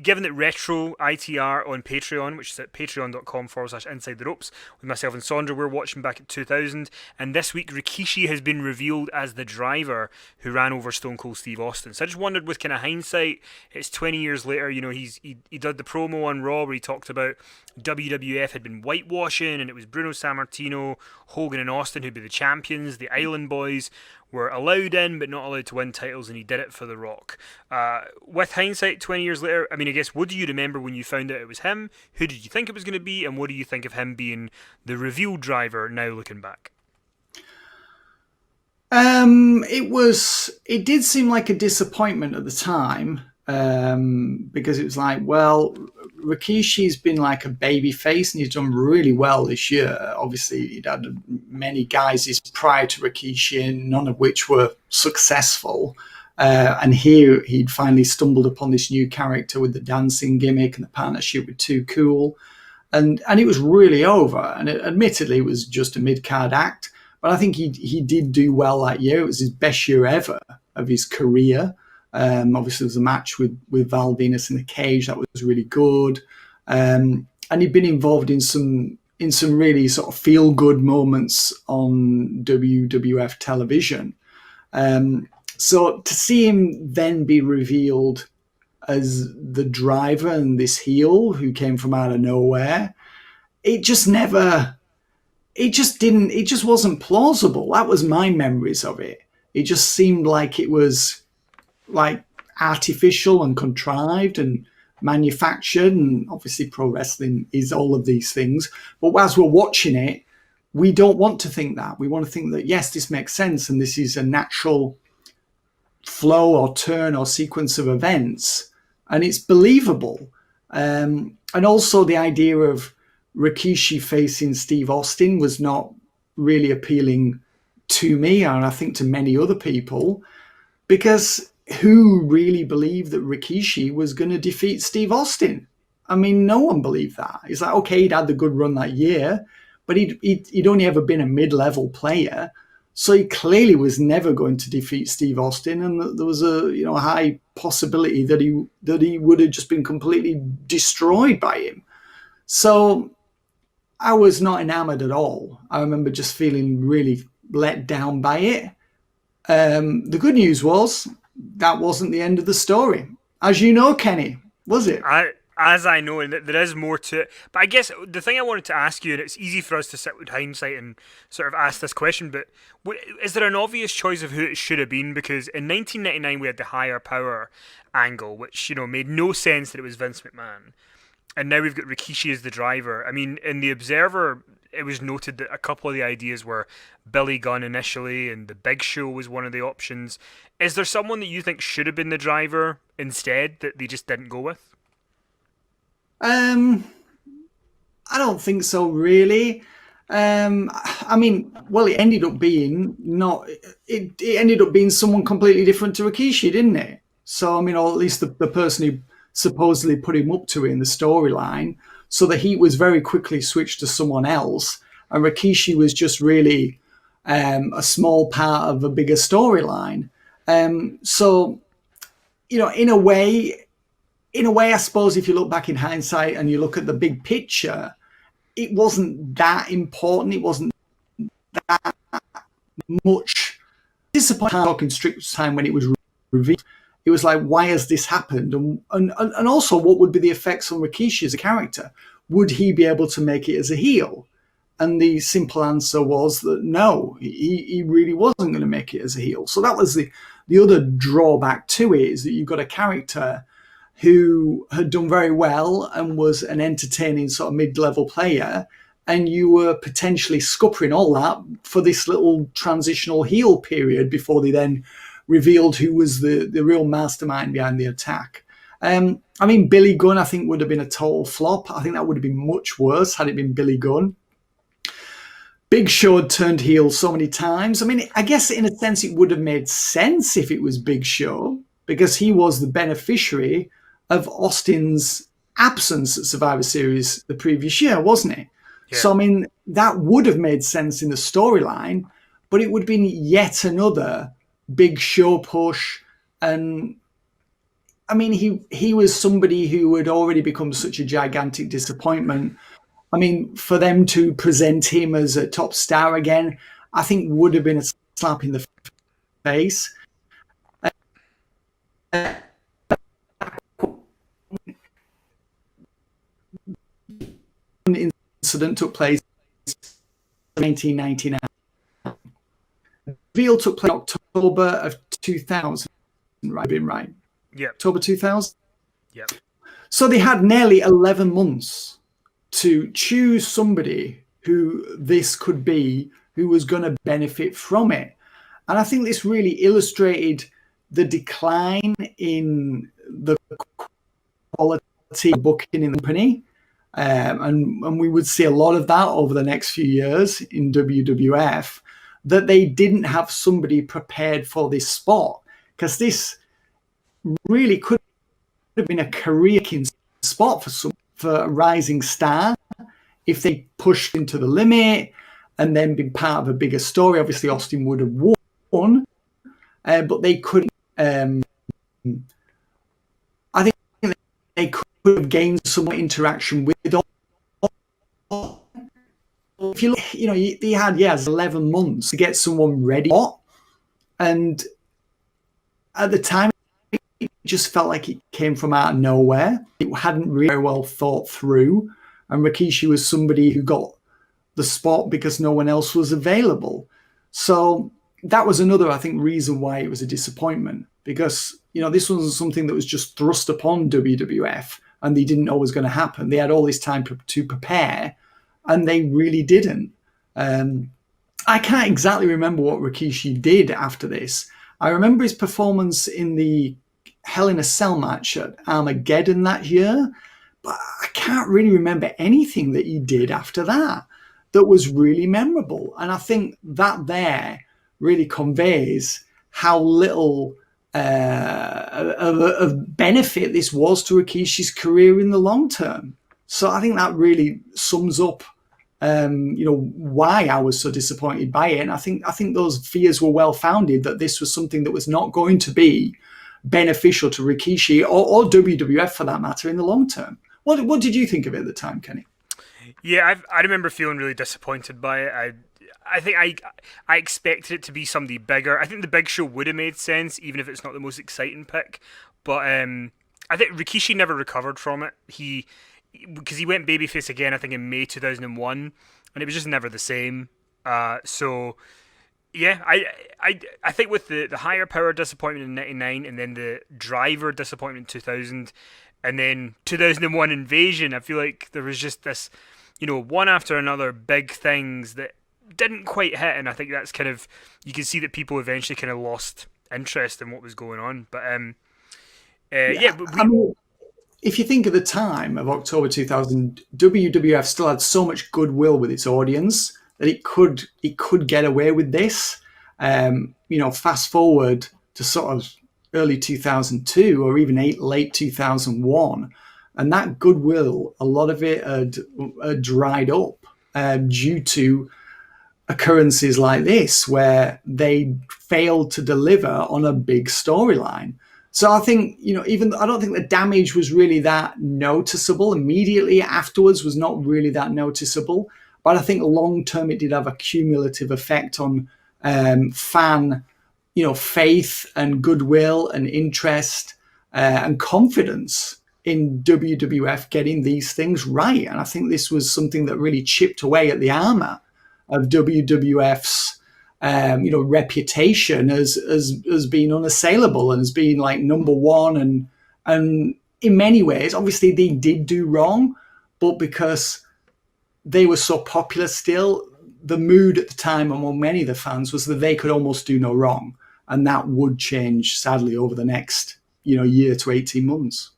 given that Retro ITR on Patreon, which is at patreon.com/inside the ropes, with myself and Sandra, we're watching back at 2000, and this week Rikishi has been revealed as the driver who ran over Stone Cold Steve Austin. So I just wondered, with kind of hindsight, it's 20 years later, he did the promo on Raw where he talked about WWF had been whitewashing, and it was Bruno Sammartino, Hogan, and Austin who'd be the champions. The Island Boys were allowed in but not allowed to win titles, and he did it for The Rock. With hindsight, 20 years later, I guess, what do you remember when you found out it was him? Who did you think it was going to be, and what do you think of him being the revealed driver now looking back? It did seem like a disappointment at the time, because it was like, well, Rikishi's been like a baby face and he's done really well this year. Obviously, he'd had many guises prior to Rikishi, none of which were successful. And here he'd finally stumbled upon this new character with the dancing gimmick and the partnership with Too Cool. And it was really over. And admittedly, it was just a mid-card act. But I think he did do well that year. It was his best year ever of his career. Obviously, there was a match with Val Venus in the cage that was really good, and he'd been involved in some really sort of feel good moments on WWF television. So to see him then be revealed as the driver and this heel who came from out of nowhere, it just wasn't plausible. That was my memories of it. It just seemed like it was like artificial and contrived and manufactured, and obviously pro wrestling is all of these things. But as we're watching it, we don't want to think that. We want to think that, yes, this makes sense and this is a natural flow or turn or sequence of events, and it's believable. And also the idea of Rikishi facing Steve Austin was not really appealing to me, and I think to many other people, because who really believed that Rikishi was going to defeat Steve Austin? No one believed that. It's like, okay, he'd had the good run that year, but he'd only ever been a mid-level player, so he clearly was never going to defeat Steve Austin, and there was a high possibility that he would have just been completely destroyed by him. So I was not enamored at all. I remember just feeling really let down by it. The good news was that wasn't the end of the story. As you know, Kenny, was it? As I know, and there is more to it. But I guess the thing I wanted to ask you, and it's easy for us to sit with hindsight and sort of ask this question, but is there an obvious choice of who it should have been? Because in 1999 we had the higher power angle, which made no sense that it was Vince McMahon. And now we've got Rikishi as the driver. In The Observer, it was noted that a couple of the ideas were Billy Gunn initially, and the Big Show was one of the options. Is there someone that you think should have been the driver instead that they just didn't go with? I don't think so, really. It ended up being it ended up being someone completely different to Rikishi, didn't it? So, or at least the person who supposedly put him up to it in the storyline. So the heat was very quickly switched to someone else, and Rikishi was just really a small part of a bigger storyline. So, in a way, I suppose if you look back in hindsight and you look at the big picture, it wasn't that important. It wasn't that much disappointing. Talking strict time when it was revealed, it was like, why has this happened? And also, what would be the effects on Rikishi as a character? Would he be able to make it as a heel? And the simple answer was that no, he really wasn't going to make it as a heel. So that was the other drawback to it, is that you've got a character who had done very well and was an entertaining sort of mid-level player, and you were potentially scuppering all that for this little transitional heel period before they then revealed who was the real mastermind behind the attack. Billy Gunn, I think, would have been a total flop. I think that would have been much worse had it been Billy Gunn. Big Show had turned heel so many times. I guess in a sense it would have made sense if it was Big Show, because he was the beneficiary of Austin's absence at Survivor Series the previous year, wasn't it? Yeah. So, that would have made sense in the storyline, but it would have been yet another Big Show push, and I mean, he was somebody who had already become such a gigantic disappointment. I mean, for them to present him as a top star again, I think would have been a slap in the face. An incident took place in 1999. Reveal took place in October of 2000, right? Been right. Yeah. October 2000. Yeah. So they had nearly 11 months to choose somebody who this could be, who was going to benefit from it. And I think this really illustrated the decline in the quality of booking in the company. And we would see a lot of that over the next few years in WWF, that they didn't have somebody prepared for this spot, because this really could have been a career-making spot for a rising star if they pushed into the limit and then been part of a bigger story. Obviously, Austin would have won, but they couldn't. I think they could have gained some interaction with. If you look, they had 11 months to get someone ready, and at the time, it just felt like it came from out of nowhere. It hadn't really very well thought through, and Rikishi was somebody who got the spot because no one else was available. So that was another, I think, reason why it was a disappointment, because this wasn't something that was just thrust upon WWF and they didn't know was going to happen. They had all this time to prepare, and they really didn't. I can't exactly remember what Rikishi did after this. I remember his performance in the Hell in a Cell match at Armageddon that year, but I can't really remember anything that he did after that was really memorable. And I think that there really conveys how little of benefit this was to Rikishi's career in the long term. So I think that really sums up why I was so disappointed by it. And I think those fears were well founded, that this was something that was not going to be beneficial to Rikishi or WWF for that matter in the long term. What did you think of it at the time, Kenny? Yeah, I remember feeling really disappointed by it. I think I expected it to be somebody bigger. I think the Big Show would have made sense, even if it's not the most exciting pick. But I think Rikishi never recovered from it. Because he went babyface again, I think in May 2001, and it was just never the same. So yeah, I think with the higher power disappointment in '99, and then the driver disappointment in 2000, and then 2001 invasion, I feel like there was just this, one after another big things that didn't quite hit, and I think that's kind of, you can see that people eventually kind of lost interest in what was going on. But if you think of the time of October 2000, WWF still had so much goodwill with its audience that it could get away with this. Fast forward to sort of early 2002 or even late 2001, and that goodwill, a lot of it had dried up due to occurrences like this, where they failed to deliver on a big storyline. So I think, I don't think the damage was really that noticeable immediately afterwards, was not really that noticeable. But I think long term it did have a cumulative effect on fan, faith and goodwill and interest and confidence in WWF getting these things right. And I think this was something that really chipped away at the armor of WWF's reputation as being unassailable and as being like number one. And in many ways, obviously they did do wrong, but because they were so popular still, the mood at the time among many of the fans was that they could almost do no wrong. And that would change, sadly, over the next year to 18 months.